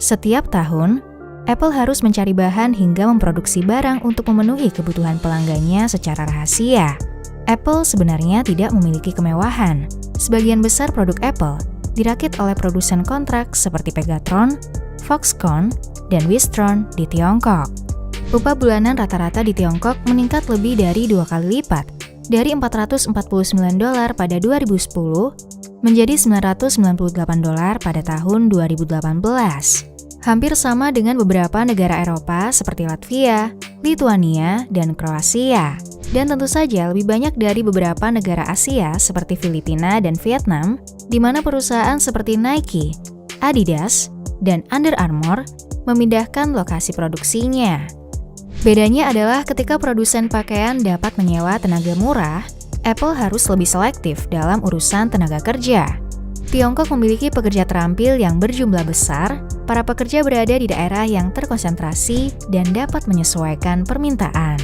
Setiap tahun, Apple harus mencari bahan hingga memproduksi barang untuk memenuhi kebutuhan pelanggannya secara rahasia. Apple sebenarnya tidak memiliki kemewahan. Sebagian besar produk Apple dirakit oleh produsen kontrak seperti Pegatron, Foxconn, dan Wistron di Tiongkok. Upah bulanan rata-rata di Tiongkok meningkat lebih dari 2 kali lipat, dari $449 pada 2010 menjadi $998 pada tahun 2018. Hampir sama dengan beberapa negara Eropa seperti Latvia, Lituania, dan Kroasia. Dan tentu saja lebih banyak dari beberapa negara Asia seperti Filipina dan Vietnam, di mana perusahaan seperti Nike, Adidas, dan Under Armour memindahkan lokasi produksinya. Bedanya adalah ketika produsen pakaian dapat menyewa tenaga murah, Apple harus lebih selektif dalam urusan tenaga kerja. Tiongkok memiliki pekerja terampil yang berjumlah besar, para pekerja berada di daerah yang terkonsentrasi dan dapat menyesuaikan permintaan.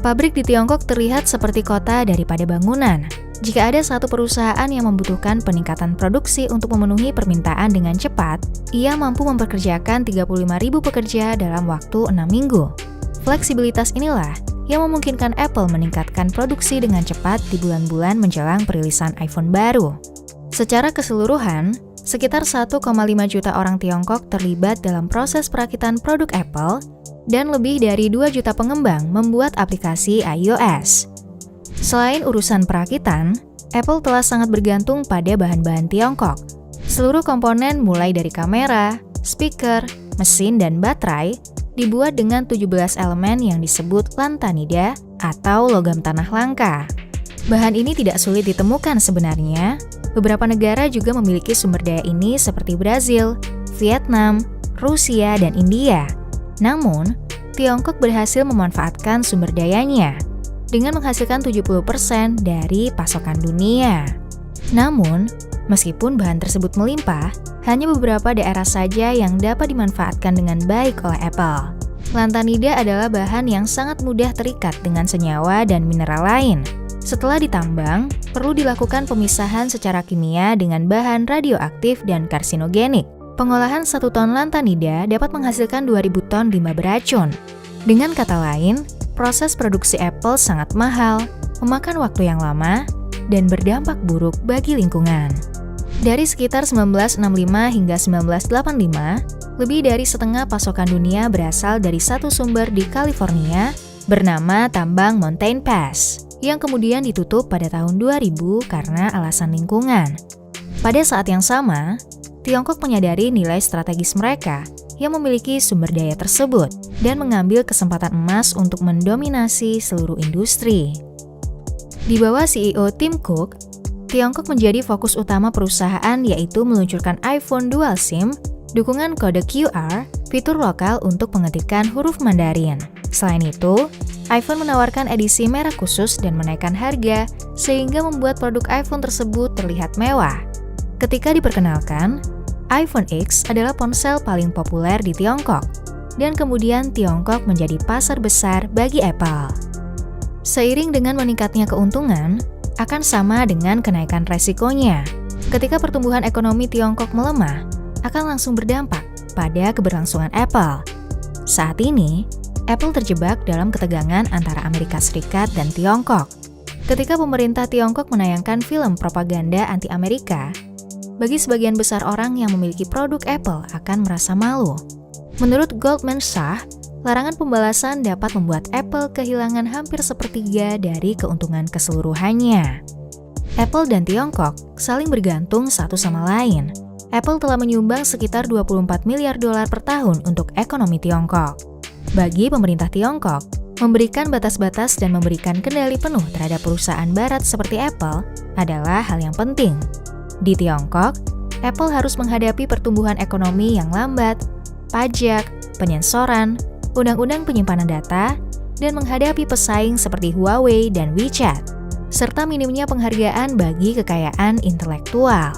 Pabrik di Tiongkok terlihat seperti kota daripada bangunan. Jika ada satu perusahaan yang membutuhkan peningkatan produksi untuk memenuhi permintaan dengan cepat, ia mampu mempekerjakan 35.000 pekerja dalam waktu 6 minggu. Fleksibilitas inilah yang memungkinkan Apple meningkatkan produksi dengan cepat di bulan-bulan menjelang perilisan iPhone baru. Secara keseluruhan, sekitar 1,5 juta orang Tiongkok terlibat dalam proses perakitan produk Apple dan lebih dari 2 juta pengembang membuat aplikasi iOS. Selain urusan perakitan, Apple telah sangat bergantung pada bahan-bahan Tiongkok. Seluruh komponen mulai dari kamera, speaker, mesin, dan baterai dibuat dengan 17 elemen yang disebut lantanida atau logam tanah langka. Bahan ini tidak sulit ditemukan sebenarnya. Beberapa negara juga memiliki sumber daya ini seperti Brazil, Vietnam, Rusia, dan India. Namun, Tiongkok berhasil memanfaatkan sumber dayanya dengan menghasilkan 70% dari pasokan dunia. Namun, meskipun bahan tersebut melimpah, hanya beberapa daerah saja yang dapat dimanfaatkan dengan baik oleh Apple. Lantanida adalah bahan yang sangat mudah terikat dengan senyawa dan mineral lain. Setelah ditambang, perlu dilakukan pemisahan secara kimia dengan bahan radioaktif dan karsinogenik. Pengolahan 1 ton lantanida dapat menghasilkan 2.000 ton limbah beracun. Dengan kata lain, proses produksi Apple sangat mahal, memakan waktu yang lama, dan berdampak buruk bagi lingkungan. Dari sekitar 1965 hingga 1985, lebih dari setengah pasokan dunia berasal dari satu sumber di California bernama tambang Mountain Pass, yang kemudian ditutup pada tahun 2000 karena alasan lingkungan. Pada saat yang sama, Tiongkok menyadari nilai strategis mereka yang memiliki sumber daya tersebut dan mengambil kesempatan emas untuk mendominasi seluruh industri. Di bawah CEO Tim Cook, Tiongkok menjadi fokus utama perusahaan yaitu meluncurkan iPhone Dual SIM, dukungan kode QR, fitur lokal untuk pengetikan huruf Mandarin. Selain itu, iPhone menawarkan edisi merah khusus dan menaikkan harga sehingga membuat produk iPhone tersebut terlihat mewah. Ketika diperkenalkan, iPhone X adalah ponsel paling populer di Tiongkok, dan kemudian Tiongkok menjadi pasar besar bagi Apple. Seiring dengan meningkatnya keuntungan, akan sama dengan kenaikan resikonya. Ketika pertumbuhan ekonomi Tiongkok melemah, akan langsung berdampak pada keberlangsungan Apple. Saat ini, Apple terjebak dalam ketegangan antara Amerika Serikat dan Tiongkok. Ketika pemerintah Tiongkok menayangkan film propaganda anti-Amerika, bagi sebagian besar orang yang memiliki produk Apple akan merasa malu. Menurut Goldman Sachs, larangan pembalasan dapat membuat Apple kehilangan hampir sepertiga dari keuntungan keseluruhannya. Apple dan Tiongkok saling bergantung satu sama lain. Apple telah menyumbang sekitar $24 miliar per tahun untuk ekonomi Tiongkok. Bagi pemerintah Tiongkok, memberikan batas-batas dan memberikan kendali penuh terhadap perusahaan barat seperti Apple adalah hal yang penting. Di Tiongkok, Apple harus menghadapi pertumbuhan ekonomi yang lambat, pajak, penyensoran, undang-undang penyimpanan data, dan menghadapi pesaing seperti Huawei dan WeChat, serta minimnya penghargaan bagi kekayaan intelektual.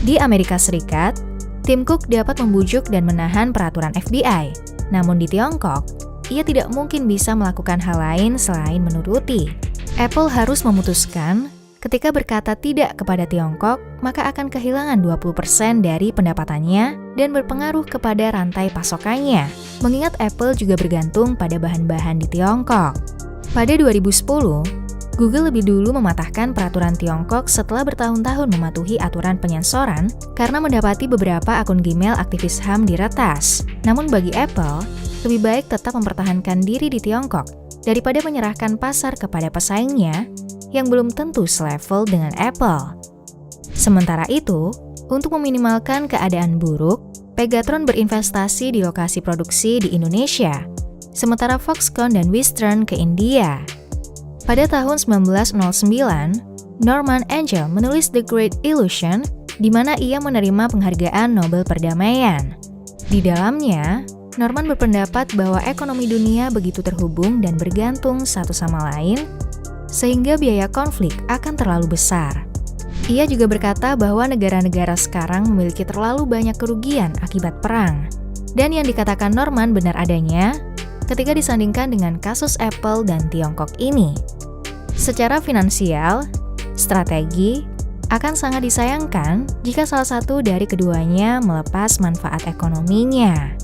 Di Amerika Serikat, Tim Cook dapat membujuk dan menahan peraturan FBI. Namun di Tiongkok, ia tidak mungkin bisa melakukan hal lain selain menuruti. Apple harus memutuskan Ketika berkata tidak kepada Tiongkok, maka akan kehilangan 20% dari pendapatannya dan berpengaruh kepada rantai pasokannya, mengingat Apple juga bergantung pada bahan-bahan di Tiongkok. Pada 2010, Google lebih dulu mematahkan peraturan Tiongkok setelah bertahun-tahun mematuhi aturan penyensoran karena mendapati beberapa akun Gmail aktivis HAM diretas. Namun bagi Apple, lebih baik tetap mempertahankan diri di Tiongkok daripada menyerahkan pasar kepada pesaingnya yang belum tentu selevel dengan Apple. Sementara itu, untuk meminimalkan keadaan buruk, Pegatron berinvestasi di lokasi produksi di Indonesia, sementara Foxconn dan Wistron ke India. Pada tahun 1909, Norman Angell menulis The Great Illusion, di mana ia menerima penghargaan Nobel Perdamaian. Di dalamnya, Norman berpendapat bahwa ekonomi dunia begitu terhubung dan bergantung satu sama lain, sehingga biaya konflik akan terlalu besar. Ia juga berkata bahwa negara-negara sekarang memiliki terlalu banyak kerugian akibat perang. Dan yang dikatakan Norman benar adanya ketika disandingkan dengan kasus Apple dan Tiongkok ini. Secara finansial, strategi akan sangat disayangkan jika salah satu dari keduanya melepas manfaat ekonominya.